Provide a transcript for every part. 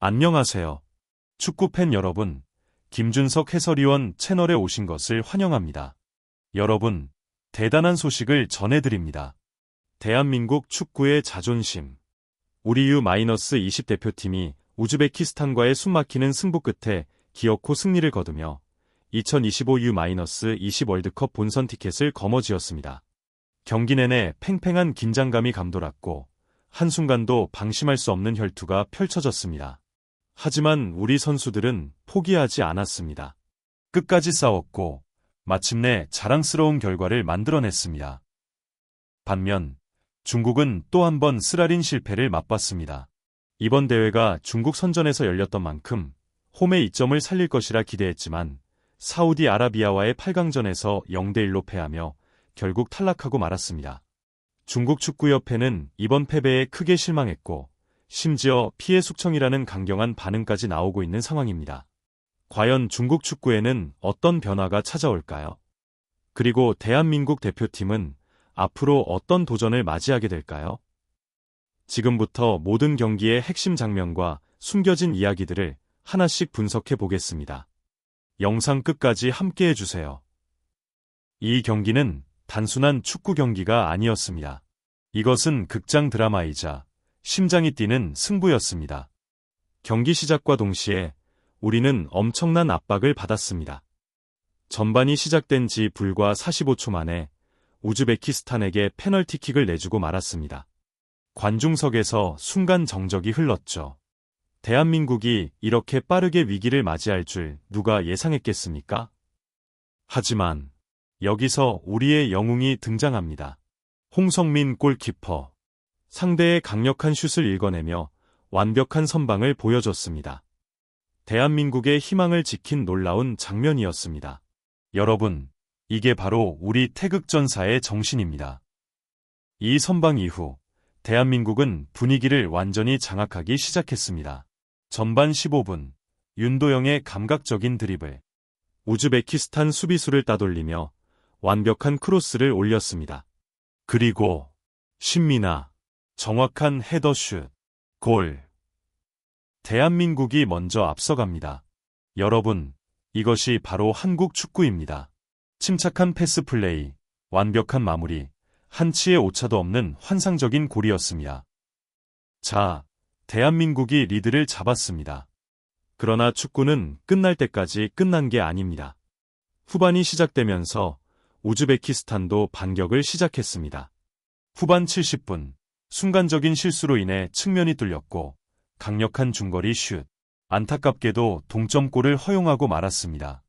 안녕하세요. 축구팬 여러분, 김준석 해설위원 채널에 오신 것을 환영합니다. 여러분, 대단한 소식을 전해드립니다. 대한민국 축구의 자존심. 우리 U-20 대표팀이 우즈베키스탄과의 숨막히는 승부 끝에 기어코 승리를 거두며 2025 U-20 월드컵 본선 티켓을 거머쥐었습니다. 경기 내내 팽팽한 긴장감이 감돌았고 한순간도 방심할 수 없는 혈투가 펼쳐졌습니다. 하지만 우리 선수들은 포기하지 않았습니다. 끝까지 싸웠고 마침내 자랑스러운 결과를 만들어냈습니다. 반면 중국은 또 한 번 쓰라린 실패를 맛봤습니다. 이번 대회가 중국 선전에서 열렸던 만큼 홈의 이점을 살릴 것이라 기대했지만 사우디아라비아와의 8강전에서 0대1로 패하며 결국 탈락하고 말았습니다. 중국 축구협회는 이번 패배에 크게 실망했고 심지어 피해 숙청이라는 강경한 반응까지 나오고 있는 상황입니다. 과연 중국 축구에는 어떤 변화가 찾아올까요? 그리고 대한민국 대표팀은 앞으로 어떤 도전을 맞이하게 될까요? 지금부터 모든 경기의 핵심 장면과 숨겨진 이야기들을 하나씩 분석해 보겠습니다. 영상 끝까지 함께 해주세요. 이 경기는 단순한 축구 경기가 아니었습니다. 이것은 극장 드라마이자 심장이 뛰는 승부였습니다. 경기 시작과 동시에 우리는 엄청난 압박을 받았습니다. 전반이 시작된 지 불과 45초 만에 우즈베키스탄에게 페널티킥을 내주고 말았습니다. 관중석에서 순간 정적이 흘렀죠. 대한민국이 이렇게 빠르게 위기를 맞이할 줄 누가 예상했겠습니까? 하지만 여기서 우리의 영웅이 등장합니다. 홍성민 골키퍼. 상대의 강력한 슛을 읽어내며 완벽한 선방을 보여줬습니다. 대한민국의 희망을 지킨 놀라운 장면이었습니다. 여러분, 이게 바로 우리 태극전사의 정신입니다. 이 선방 이후 대한민국은 분위기를 완전히 장악하기 시작했습니다. 전반 15분, 윤도영의 감각적인 드리블. 우즈베키스탄 수비수를 따돌리며 완벽한 크로스를 올렸습니다. 그리고 신민아, 정확한 헤더슛, 골. 대한민국이 먼저 앞서갑니다. 여러분, 이것이 바로 한국 축구입니다. 침착한 패스 플레이, 완벽한 마무리, 한치의 오차도 없는 환상적인 골이었습니다. 자, 대한민국이 리드를 잡았습니다. 그러나 축구는 끝날 때까지 끝난 게 아닙니다. 후반이 시작되면서 우즈베키스탄도 반격을 시작했습니다. 후반 70분, 순간적인 실수로 인해 측면이 뚫렸고 강력한 중거리 슛, 안타깝게도 동점골을 허용하고 말았습니다.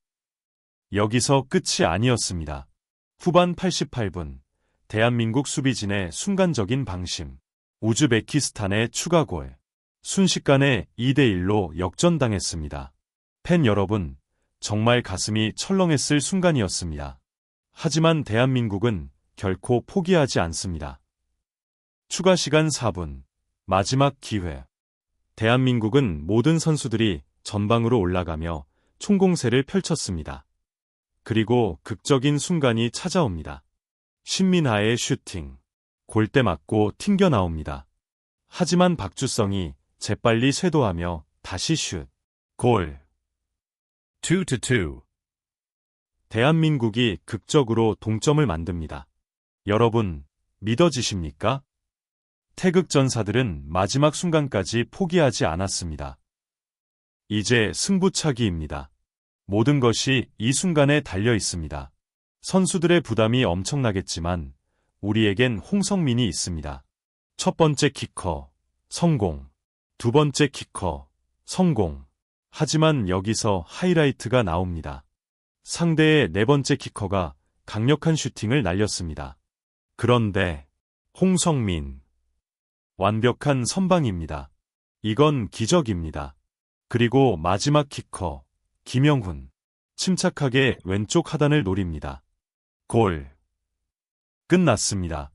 여기서 끝이 아니었습니다. 후반 88분, 대한민국 수비진의 순간적인 방심, 우즈베키스탄의 추가골, 순식간에 2대1로 역전당했습니다. 팬 여러분, 정말 가슴이 철렁했을 순간이었습니다. 하지만 대한민국은 결코 포기하지 않습니다. 추가 시간 4분, 마지막 기회. 대한민국은 모든 선수들이 전방으로 올라가며 총공세를 펼쳤습니다. 그리고 극적인 순간이 찾아옵니다. 신민하의 슈팅. 골대 맞고 튕겨 나옵니다. 하지만 박주성이 재빨리 쇄도하며 다시 슛. 골. 2-2. 대한민국이 극적으로 동점을 만듭니다. 여러분, 믿어지십니까? 태극전사들은 마지막 순간까지 포기하지 않았습니다. 이제 승부차기입니다. 모든 것이 이 순간에 달려 있습니다. 선수들의 부담이 엄청나겠지만 우리에겐 홍성민이 있습니다. 첫 번째 키커, 성공. 두 번째 키커, 성공. 하지만 여기서 하이라이트가 나옵니다. 상대의 네 번째 키커가 강력한 슈팅을 날렸습니다. 그런데 홍성민. 완벽한 선방입니다. 이건 기적입니다. 그리고 마지막 키커, 김영훈. 침착하게 왼쪽 하단을 노립니다. 골. 끝났습니다.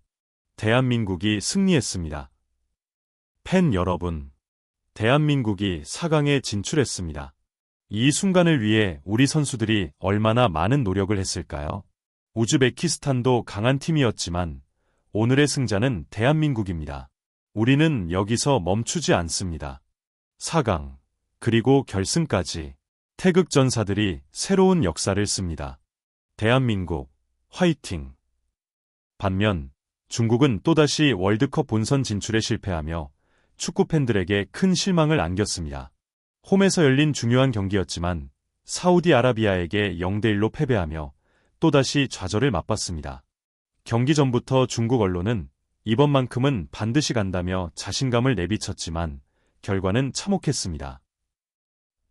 대한민국이 승리했습니다. 팬 여러분, 대한민국이 4강에 진출했습니다. 이 순간을 위해 우리 선수들이 얼마나 많은 노력을 했을까요? 우즈베키스탄도 강한 팀이었지만 오늘의 승자는 대한민국입니다. 우리는 여기서 멈추지 않습니다. 4강, 그리고 결승까지 태극전사들이 새로운 역사를 씁니다. 대한민국, 화이팅! 반면 중국은 또다시 월드컵 본선 진출에 실패하며 축구 팬들에게 큰 실망을 안겼습니다. 홈에서 열린 중요한 경기였지만 사우디아라비아에게 0대1로 패배하며 또다시 좌절을 맛봤습니다. 경기 전부터 중국 언론은 이번만큼은 반드시 간다며 자신감을 내비쳤지만 결과는 참혹했습니다.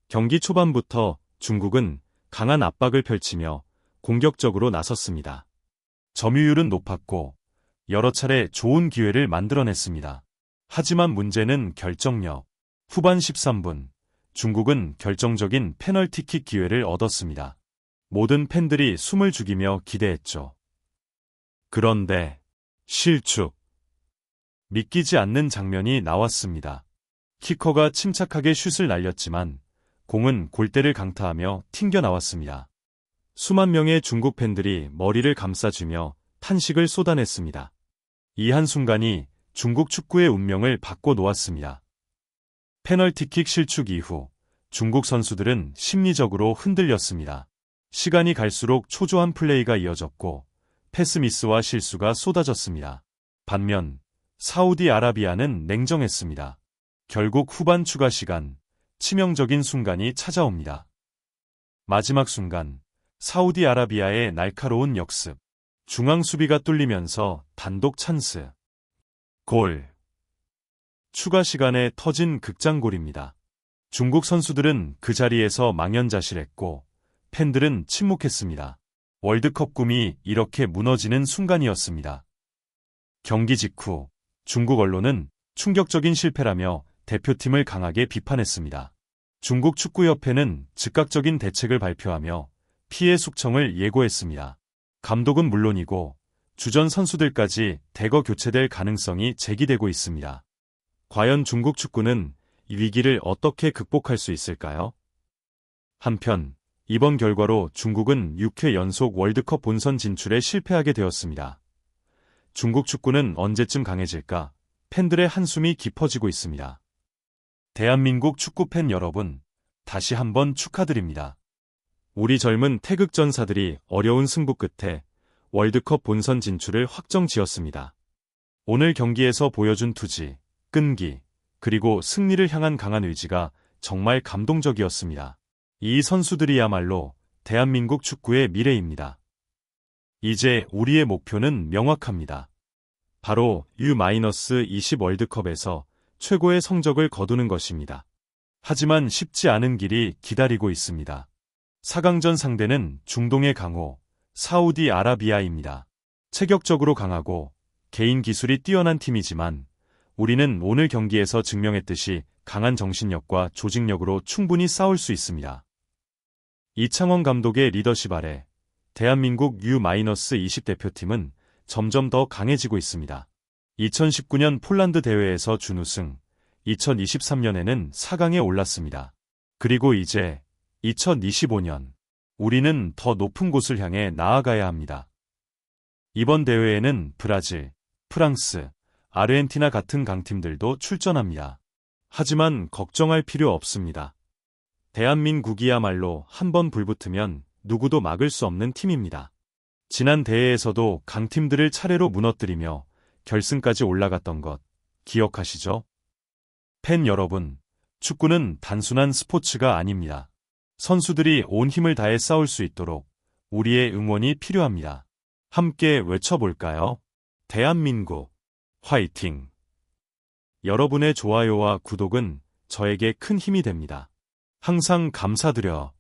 경기 초반부터 중국은 강한 압박을 펼치며 공격적으로 나섰습니다. 점유율은 높았고 여러 차례 좋은 기회를 만들어냈습니다. 하지만 문제는 결정력. 후반 13분, 중국은 결정적인 페널티킥 기회를 얻었습니다. 모든 팬들이 숨을 죽이며 기대했죠. 그런데 실축. 믿기지 않는 장면이 나왔습니다. 키커가 침착하게 슛을 날렸지만 공은 골대를 강타하며 튕겨 나왔습니다. 수만 명의 중국 팬들이 머리를 감싸주며 탄식을 쏟아냈습니다. 이 한순간이 중국 축구의 운명을 바꿔놓았습니다. 페널티킥 실축 이후 중국 선수들은 심리적으로 흔들렸습니다. 시간이 갈수록 초조한 플레이가 이어졌고 패스미스와 실수가 쏟아졌습니다. 반면 사우디아라비아는 냉정했습니다. 결국 후반 추가 시간, 치명적인 순간이 찾아옵니다. 마지막 순간, 사우디아라비아의 날카로운 역습. 중앙 수비가 뚫리면서 단독 찬스. 골. 추가 시간에 터진 극장골입니다. 중국 선수들은 그 자리에서 망연자실했고 팬들은 침묵했습니다. 월드컵 꿈이 이렇게 무너지는 순간이었습니다. 경기 직후 중국 언론은 충격적인 실패라며 대표팀을 강하게 비판했습니다. 중국 축구협회는 즉각적인 대책을 발표하며 피해 숙청을 예고했습니다. 감독은 물론이고 주전 선수들까지 대거 교체될 가능성이 제기되고 있습니다. 과연 중국 축구는 이 위기를 어떻게 극복할 수 있을까요? 한편 이번 결과로 중국은 6회 연속 월드컵 본선 진출에 실패하게 되었습니다. 중국 축구는 언제쯤 강해질까? 팬들의 한숨이 깊어지고 있습니다. 대한민국 축구팬 여러분, 다시 한번 축하드립니다. 우리 젊은 태극전사들이 어려운 승부 끝에 월드컵 본선 진출을 확정지었습니다. 오늘 경기에서 보여준 투지, 끈기, 그리고 승리를 향한 강한 의지가 정말 감동적이었습니다. 이 선수들이야말로 대한민국 축구의 미래입니다. 이제 우리의 목표는 명확합니다. 바로 U-20 월드컵에서 최고의 성적을 거두는 것입니다. 하지만 쉽지 않은 길이 기다리고 있습니다. 4강전 상대는 중동의 강호, 사우디아라비아입니다. 체격적으로 강하고 개인 기술이 뛰어난 팀이지만 우리는 오늘 경기에서 증명했듯이 강한 정신력과 조직력으로 충분히 싸울 수 있습니다. 이창원 감독의 리더십 아래 대한민국 U-20 대표팀은 점점 더 강해지고 있습니다. 2019년 폴란드 대회에서 준우승, 2023년에는 4강에 올랐습니다. 그리고 이제 2025년, 우리는 더 높은 곳을 향해 나아가야 합니다. 이번 대회에는 브라질, 프랑스, 아르헨티나 같은 강팀들도 출전합니다. 하지만 걱정할 필요 없습니다. 대한민국이야말로 한번 불붙으면 누구도 막을 수 없는 팀입니다. 지난 대회에서도 강팀들을 차례로 무너뜨리며 결승까지 올라갔던 것 기억하시죠? 팬 여러분, 축구는 단순한 스포츠가 아닙니다. 선수들이 온 힘을 다해 싸울 수 있도록 우리의 응원이 필요합니다. 함께 외쳐볼까요? 대한민국, 화이팅! 여러분의 좋아요와 구독은 저에게 큰 힘이 됩니다. 항상 감사드려.